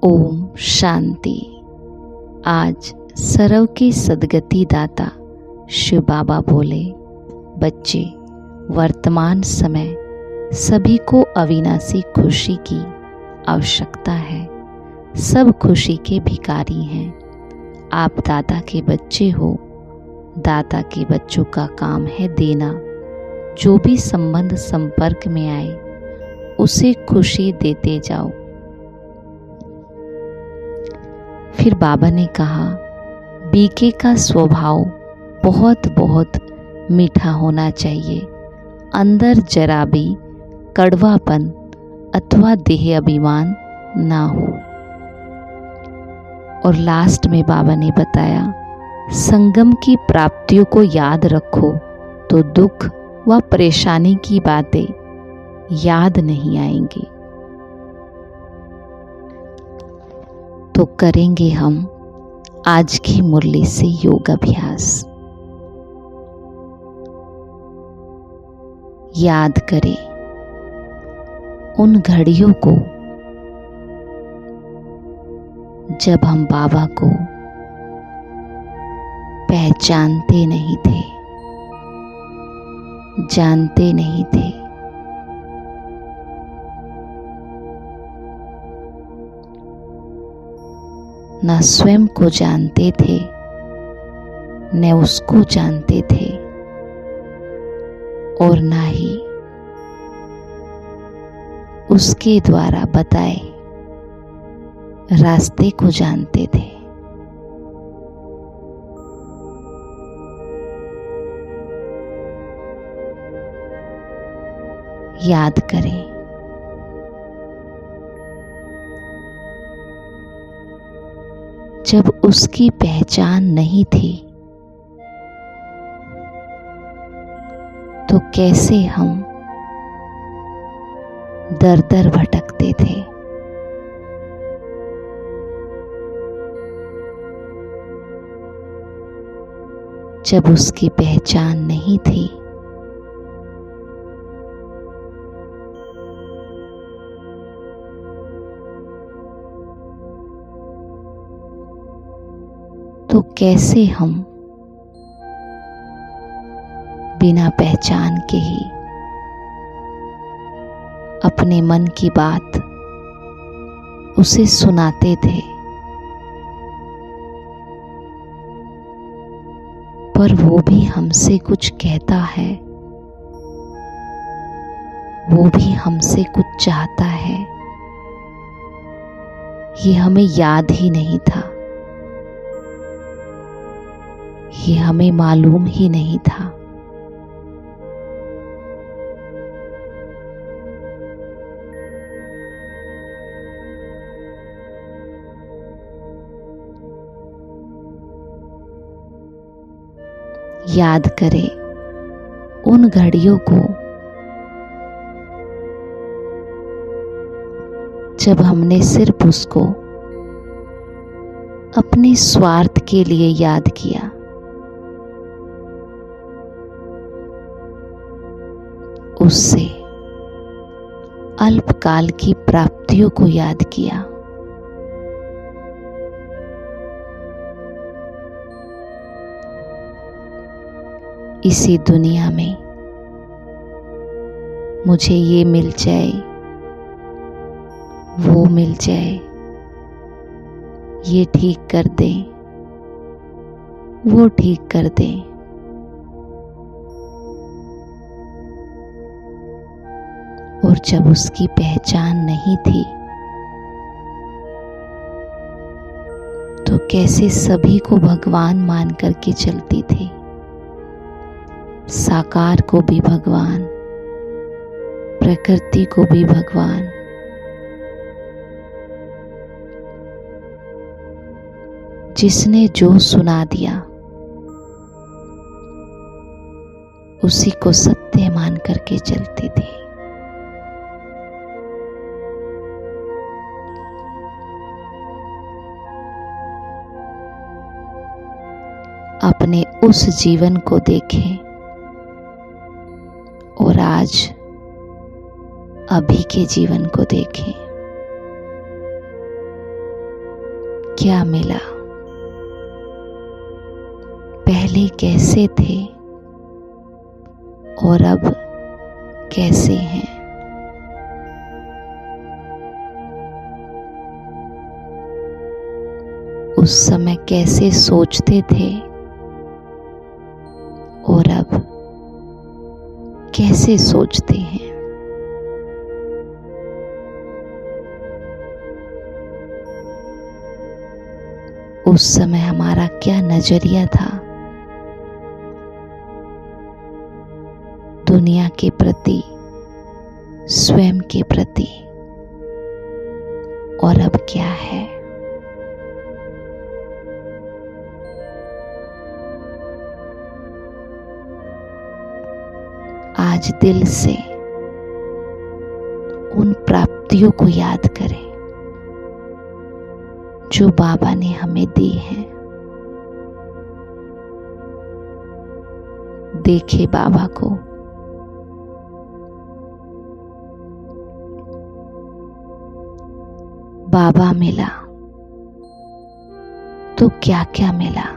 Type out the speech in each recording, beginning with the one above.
ओम शांति। आज सर्व की सद्गति दाता शिव बाबा बोले, बच्चे, वर्तमान समय सभी को अविनाशी खुशी की आवश्यकता है। सब खुशी के भिखारी हैं। आप दादा के बच्चे हो। दादा के बच्चों का काम है देना। जो भी संबंध संपर्क में आए उसे खुशी देते जाओ। फिर बाबा ने कहा, बीके का स्वभाव बहुत बहुत मीठा होना चाहिए। अंदर जरा भी कड़वापन अथवा देह अभिमान ना हो। और लास्ट में बाबा ने बताया, संगम की प्राप्तियों को याद रखो तो दुख व परेशानी की बातें याद नहीं आएंगी। तो करेंगे हम आज की मुरली से योग अभ्यास। याद करें उन घड़ियों को जब हम बाबा को पहचानते नहीं थे, जानते नहीं थे। न स्वयं को जानते थे, न उसको जानते थे, और न ही उसके द्वारा बताए रास्ते को जानते थे। याद करें, जब उसकी पहचान नहीं थी तो कैसे हम दर दर भटकते थे। जब उसकी पहचान नहीं थी तो कैसे हम बिना पहचान के ही अपने मन की बात उसे सुनाते थे। पर वो भी हमसे कुछ कहता है, वो भी हमसे कुछ चाहता है, ये हमें याद ही नहीं था, ये हमें मालूम ही नहीं था। याद करें उन घड़ियों को जब हमने सिर्फ उसको अपने स्वार्थ के लिए याद किया। उससे अल्पकाल की प्राप्तियों को याद किया। इसी दुनिया में मुझे ये मिल जाए, वो मिल जाए, ये ठीक कर दे, वो ठीक कर दे। और जब उसकी पहचान नहीं थी तो कैसे सभी को भगवान मान करके चलती थी। साकार को भी भगवान, प्रकृति को भी भगवान। जिसने जो सुना दिया उसी को सत्य मान करके चलती थी। अपने उस जीवन को देखें और आज अभी के जीवन को देखें। क्या मिला, पहले कैसे थे और अब कैसे हैं। उस समय कैसे सोचते थे और अब कैसे सोचते हैं। उस समय हमारा क्या नजरिया था दुनिया के प्रति, स्वयं के प्रति, और अब क्या है। आज दिल से उन प्राप्तियों को याद करें जो बाबा ने हमें दी हैं। देखे बाबा को, बाबा मिला तो क्या क्या मिला।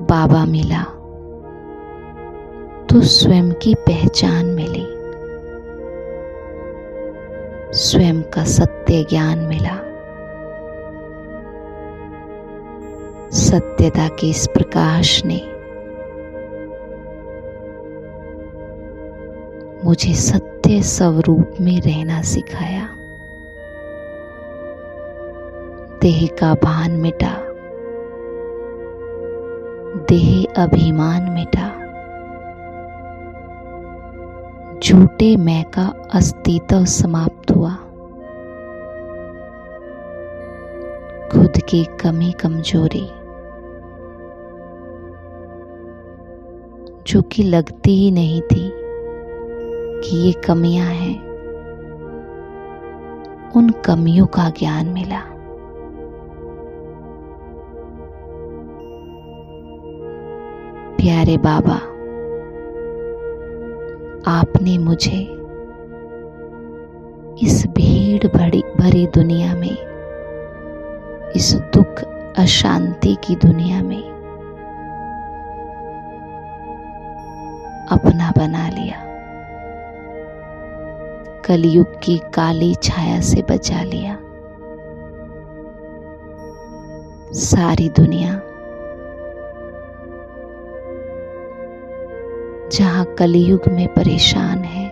बाबा मिला तो स्वयं की पहचान मिली, स्वयं का सत्य ज्ञान मिला। सत्यता के इस प्रकाश ने मुझे सत्य स्वरूप में रहना सिखाया। देह का भान मिटा, देह अभिमान मिटा, झूठे मैं का अस्तित्व समाप्त हुआ। खुद की कमी कमजोरी जो कि लगती ही नहीं थी कि ये कमियां हैं, उन कमियों का ज्ञान मिला। प्यारे बाबा, आपने मुझे इस भीड़ भरी दुनिया में, इस दुख अशांति की दुनिया में अपना बना लिया। कलयुग की काली छाया से बचा लिया। सारी दुनिया जहां कलयुग में परेशान है,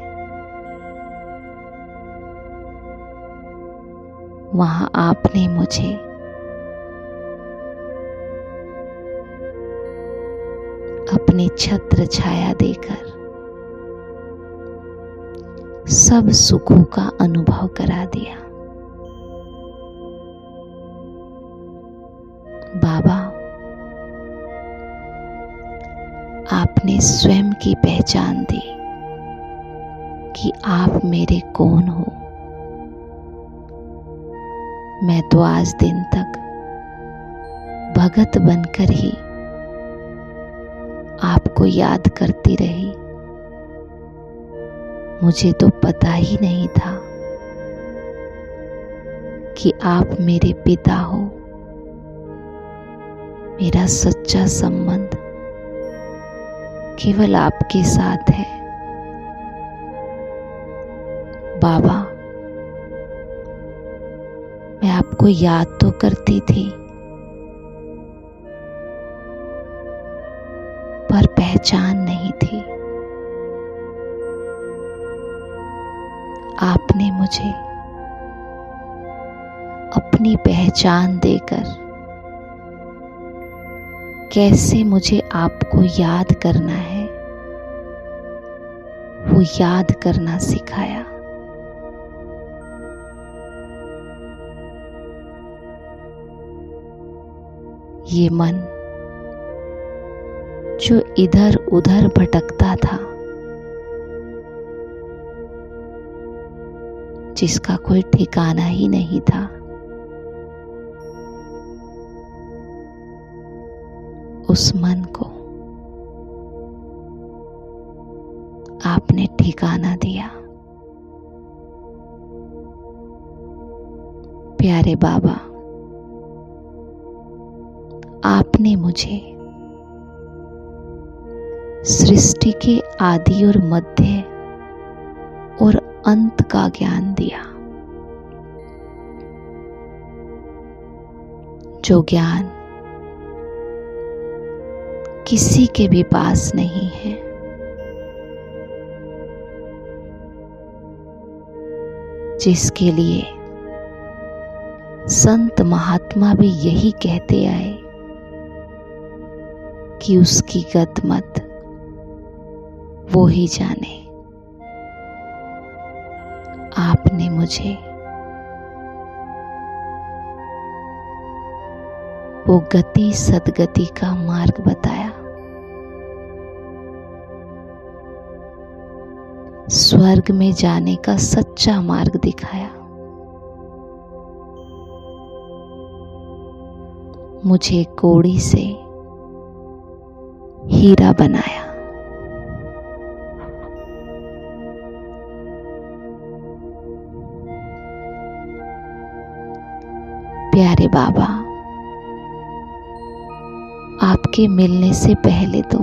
वहां आपने मुझे अपनी छत्र छाया देकर सब सुखों का अनुभव करा दिया। बाबा, आपने स्वयं की पहचान दी कि आप मेरे कौन हो। मैं तो आज दिन तक भगत बनकर ही आपको याद करती रही। मुझे तो पता ही नहीं था कि आप मेरे पिता हो। मेरा सच्चा संबंध केवल आपके साथ है। बाबा, मैं आपको याद तो करती थी, पर पहचान नहीं थी। आपने मुझे अपनी पहचान देकर कैसे मुझे आपको याद करना है, वो याद करना सिखाया। ये मन जो इधर उधर भटकता था, जिसका कोई ठिकाना ही नहीं था, उस मन को आपने ठिकाना दिया। प्यारे बाबा, आपने मुझे सृष्टि के आदि और मध्य और अंत का ज्ञान दिया, जो ज्ञान किसी के भी पास नहीं है। जिसके लिए संत महात्मा भी यही कहते आए कि उसकी गत मत वो ही जाने। आपने मुझे वो गति सद्गति का मार्ग बताया, स्वर्ग में जाने का सच्चा मार्ग दिखाया। मुझे कोड़ी से हीरा बनाया। प्यारे बाबा, आपके मिलने से पहले तो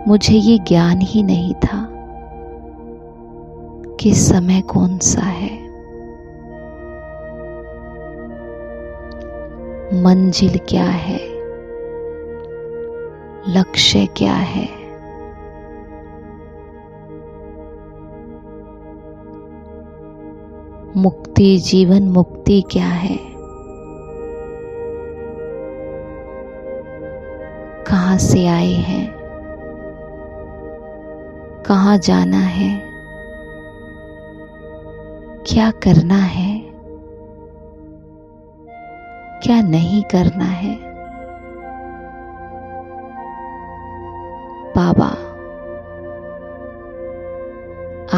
मुझे ये ज्ञान ही नहीं था कि समय कौन सा है, मंजिल क्या है, लक्ष्य क्या है। मुक्ति, जीवन मुक्ति क्या है, कहाँ से आए हैं, कहाँ जाना है, क्या करना है, क्या नहीं करना है। बाबा,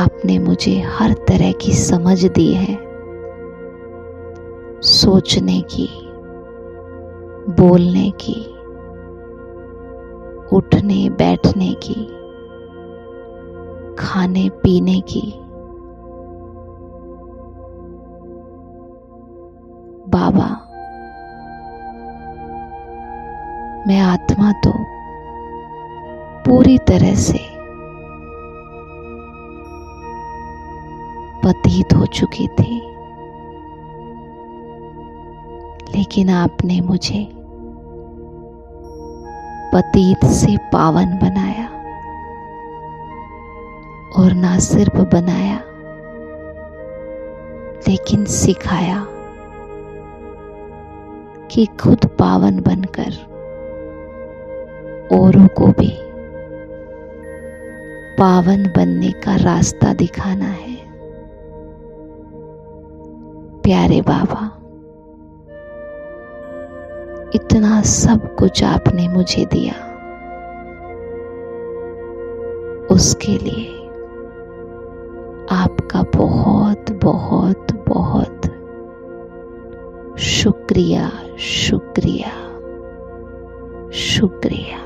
आपने मुझे हर तरह की समझ दी है, सोचने की, बोलने की, उठने बैठने की, खाने पीने की। बाबा, मैं आत्मा तो पूरी तरह से पतित हो चुकी थी, लेकिन आपने मुझे पतित से पावन बनाया, और ना सिर्फ बनाया लेकिन सिखाया कि खुद पावन बनकर औरों को भी पावन बनने का रास्ता दिखाना है। प्यारे बाबा, इतना सब कुछ आपने मुझे दिया, उसके लिए आपका बहुत बहुत बहुत शुक्रिया, शुक्रिया, शुक्रिया।